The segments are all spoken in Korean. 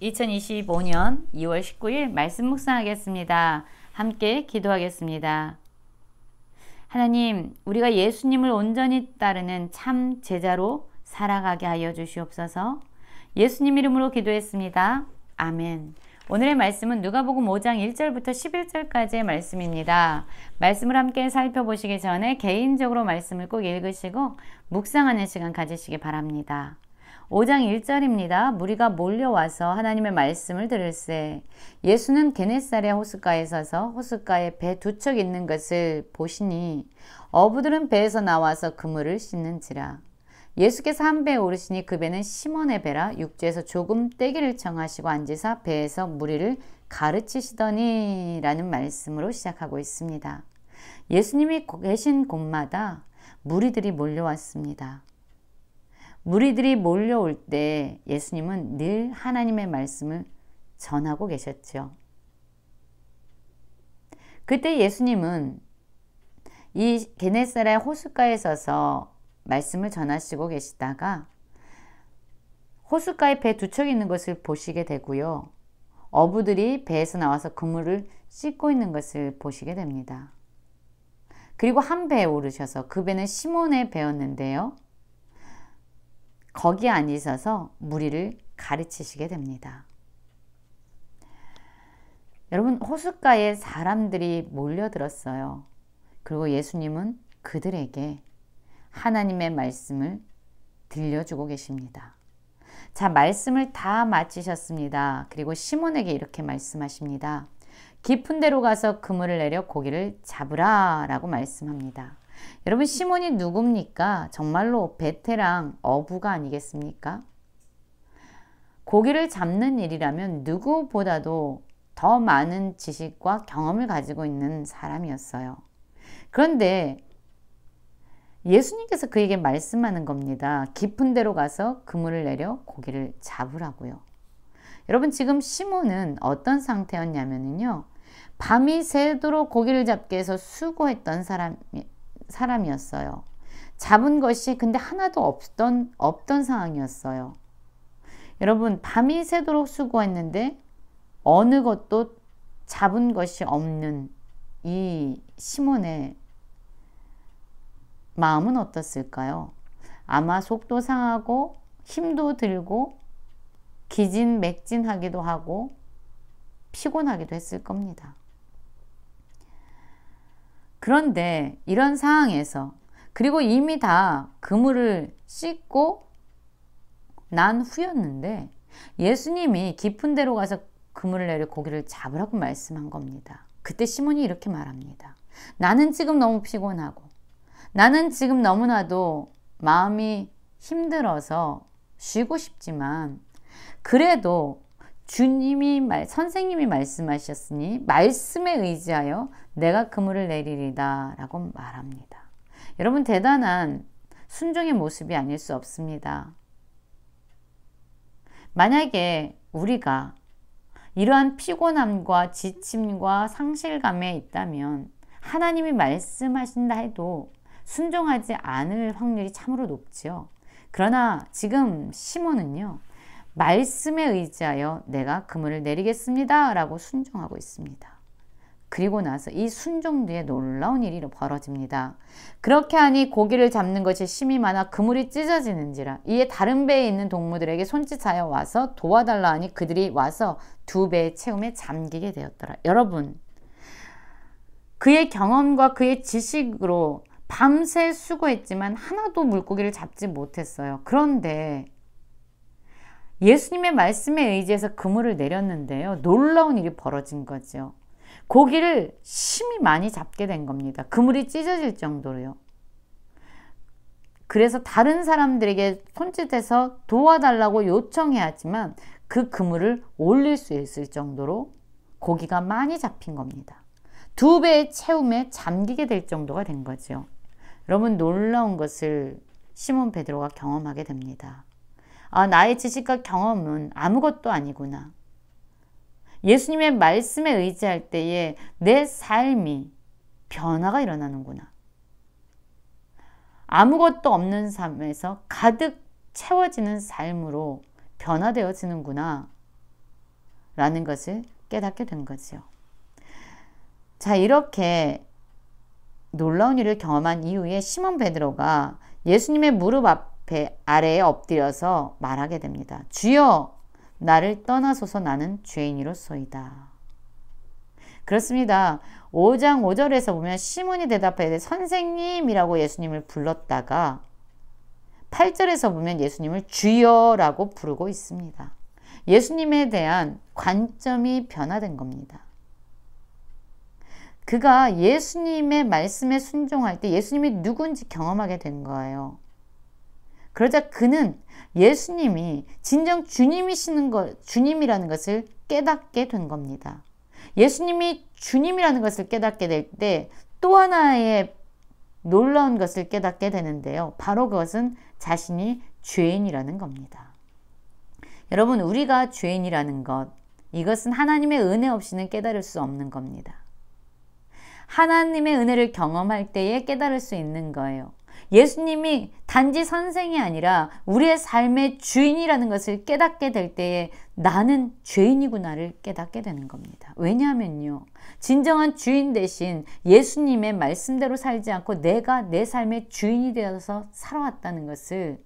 2025년 2월 19일 말씀 묵상하겠습니다. 함께 기도하겠습니다. 하나님, 우리가 예수님을 온전히 따르는 참 제자로 살아가게 하여 주시옵소서. 예수님 이름으로 기도했습니다. 아멘. 오늘의 말씀은 누가복음 5장 1절부터 11절까지의 말씀입니다. 말씀을 함께 살펴보시기 전에 개인적으로 말씀을 꼭 읽으시고 묵상하는 시간 가지시기 바랍니다. 5장 1절입니다. 무리가 몰려와서 하나님의 말씀을 들을세. 예수는 게네사렛 호숫가에 서서 호숫가에 배 두 척 있는 것을 보시니 어부들은 배에서 나와서 그물을 씻는지라. 예수께서 한 배에 오르시니 그 배는 시몬의 배라. 육지에서 조금 떼기를 청하시고 앉으사 배에서 무리를 가르치시더니 라는 말씀으로 시작하고 있습니다. 예수님이 계신 곳마다 무리들이 몰려왔습니다. 무리들이 몰려올 때 예수님은 늘 하나님의 말씀을 전하고 계셨죠. 그때 예수님은 이 게네사렛 호숫가에 서서 말씀을 전하시고 계시다가 호숫가에 배 두 척 있는 것을 보시게 되고요. 어부들이 배에서 나와서 그물을 씻고 있는 것을 보시게 됩니다. 그리고 한 배에 오르셔서 그 배는 시몬의 배였는데요. 거기에 앉으셔서 무리를 가르치시게 됩니다. 여러분, 호숫가에 사람들이 몰려들었어요. 그리고 예수님은 그들에게 하나님의 말씀을 들려주고 계십니다. 자, 말씀을 다 마치셨습니다. 그리고 시몬에게 이렇게 말씀하십니다. 깊은 데로 가서 그물을 내려 고기를 잡으라 라고 말씀합니다. 여러분, 시몬이 누굽니까? 정말로 베테랑 어부가 아니겠습니까? 고기를 잡는 일이라면 누구보다도 더 많은 지식과 경험을 가지고 있는 사람이었어요. 그런데 예수님께서 그에게 말씀하는 겁니다. 깊은 데로 가서 그물을 내려 고기를 잡으라고요. 여러분, 지금 시몬은 어떤 상태였냐면요. 밤이 새도록 고기를 잡기 위해서 수고했던 사람이었어요. 잡은 것이 근데 하나도 없던 상황이었어요. 여러분, 밤이 새도록 수고했는데 어느 것도 잡은 것이 없는 이 시몬의 마음은 어떻을까요? 아마 속도 상하고 힘도 들고 기진맥진하기도 하고 피곤하기도 했을 겁니다. 그런데 이런 상황에서 그리고 이미 다 그물을 씻고 난 후였는데 예수님이 깊은 데로 가서 그물을 내려 고기를 잡으라고 말씀한 겁니다. 그때 시몬이 이렇게 말합니다. 나는 지금 너무 피곤하고 나는 지금 너무나도 마음이 힘들어서 쉬고 싶지만 그래도 선생님이 말씀하셨으니 말씀에 의지하여 내가 그물을 내리리다 라고 말합니다. 여러분, 대단한 순종의 모습이 아닐 수 없습니다. 만약에 우리가 이러한 피곤함과 지침과 상실감에 있다면 하나님이 말씀하신다 해도 순종하지 않을 확률이 참으로 높죠. 그러나 지금 시몬은요. 말씀에 의지하여 내가 그물을 내리겠습니다 라고 순종하고 있습니다. 그리고 나서 이 순종 뒤에 놀라운 일이 벌어집니다. 그렇게 하니 고기를 잡는 것이 심이 많아 그물이 찢어지는지라. 이에 다른 배에 있는 동무들에게 손짓하여 와서 도와달라 하니 그들이 와서 두 배의 채움에 잠기게 되었더라. 여러분, 그의 경험과 그의 지식으로 밤새 수고했지만 하나도 물고기를 잡지 못했어요. 그런데 예수님의 말씀에 의지해서 그물을 내렸는데요. 놀라운 일이 벌어진 거죠. 고기를 심히 많이 잡게 된 겁니다. 그물이 찢어질 정도로요. 그래서 다른 사람들에게 손짓해서 도와달라고 요청해야 하지만 그 그물을 올릴 수 있을 정도로 고기가 많이 잡힌 겁니다. 두 배의 채움에 잠기게 될 정도가 된 거죠. 여러분, 놀라운 것을 시몬 베드로가 경험하게 됩니다. 아, 나의 지식과 경험은 아무것도 아니구나. 예수님의 말씀에 의지할 때에 내 삶이 변화가 일어나는구나. 아무것도 없는 삶에서 가득 채워지는 삶으로 변화되어지는구나. 라는 것을 깨닫게 된 거죠. 자, 이렇게 놀라운 일을 경험한 이후에 시몬 베드로가 예수님의 무릎 아래에 엎드려서 말하게 됩니다. 주여, 나를 떠나소서, 나는 죄인이로소이다. 그렇습니다. 5장 5절에서 보면 시몬이 대답하되 선생님이라고 예수님을 불렀다가 8절에서 보면 예수님을 주여라고 부르고 있습니다. 예수님에 대한 관점이 변화된 겁니다. 그가 예수님의 말씀에 순종할 때 예수님이 누군지 경험하게 된 거예요. 그러자 그는 예수님이 진정 주님이라는 것을 깨닫게 된 겁니다. 예수님이 주님이라는 것을 깨닫게 될 때 또 하나의 놀라운 것을 깨닫게 되는데요. 바로 그것은 자신이 죄인이라는 겁니다. 여러분, 우리가 죄인이라는 것, 이것은 하나님의 은혜 없이는 깨달을 수 없는 겁니다. 하나님의 은혜를 경험할 때에 깨달을 수 있는 거예요. 예수님이 단지 선생이 아니라 우리의 삶의 주인이라는 것을 깨닫게 될 때에 나는 죄인이구나를 깨닫게 되는 겁니다. 왜냐하면요, 진정한 주인 대신 예수님의 말씀대로 살지 않고 내가 내 삶의 주인이 되어서 살아왔다는 것을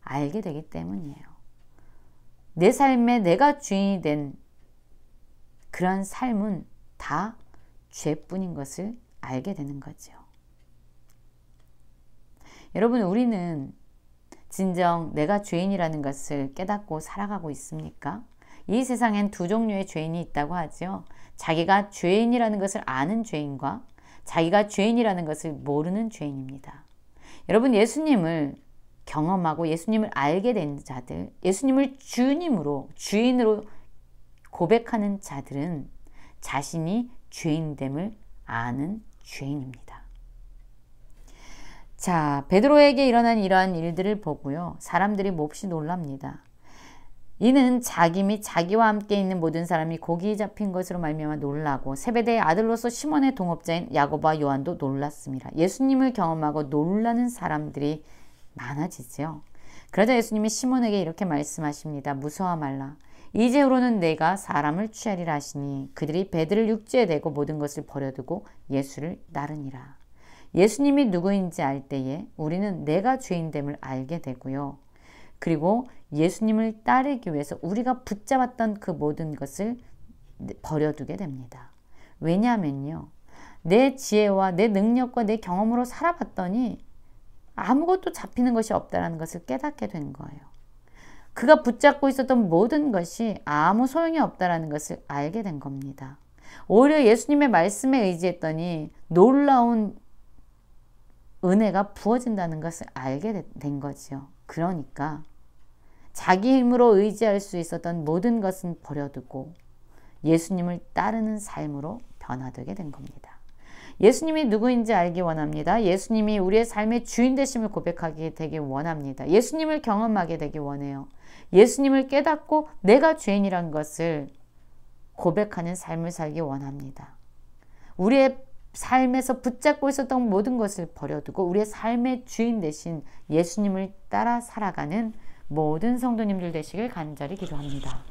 알게 되기 때문이에요. 내 삶에 내가 주인이 된 그런 삶은 다 죄뿐인 것을 알게 되는 거죠. 여러분, 우리는 진정 내가 죄인이라는 것을 깨닫고 살아가고 있습니까? 이 세상엔 두 종류의 죄인이 있다고 하죠. 자기가 죄인이라는 것을 아는 죄인과 자기가 죄인이라는 것을 모르는 죄인입니다. 여러분, 예수님을 경험하고 예수님을 알게 된 자들, 예수님을 주인으로 고백하는 자들은 자신이 죄인됨을 아는 죄인입니다. 자, 베드로에게 일어난 이러한 일들을 보고요, 사람들이 몹시 놀랍니다. 이는 자기 및 자기와 함께 있는 모든 사람이 고기에 잡힌 것으로 말미암아 놀라고 세베대의 아들로서 시몬의 동업자인 야고보와 요한도 놀랐습니다. 예수님을 경험하고 놀라는 사람들이 많아지죠. 그러자 예수님이 시몬에게 이렇게 말씀하십니다. 무서워 말라. 이제후로는 내가 사람을 취하리라 하시니 그들이 배들을 육지에 대고 모든 것을 버려두고 예수를 따르니라. 예수님이 누구인지 알 때에 우리는 내가 죄인됨을 알게 되고요. 그리고 예수님을 따르기 위해서 우리가 붙잡았던 그 모든 것을 버려두게 됩니다. 왜냐하면요, 내 지혜와 내 능력과 내 경험으로 살아봤더니 아무것도 잡히는 것이 없다는 것을 깨닫게 된 거예요. 그가 붙잡고 있었던 모든 것이 아무 소용이 없다는 것을 알게 된 겁니다. 오히려 예수님의 말씀에 의지했더니 놀라운 은혜가 부어진다는 것을 알게 된 거지요. 그러니까 자기 힘으로 의지할 수 있었던 모든 것은 버려두고 예수님을 따르는 삶으로 변화되게 된 겁니다. 예수님이 누구인지 알기 원합니다. 예수님이 우리의 삶의 주인 되심을 고백하게 되길 원합니다. 예수님을 경험하게 되길 원해요. 예수님을 깨닫고 내가 죄인이란 것을 고백하는 삶을 살기 원합니다. 우리의 삶에서 붙잡고 있었던 모든 것을 버려두고 우리의 삶의 주인 대신 예수님을 따라 살아가는 모든 성도님들 되시길 간절히 기도합니다.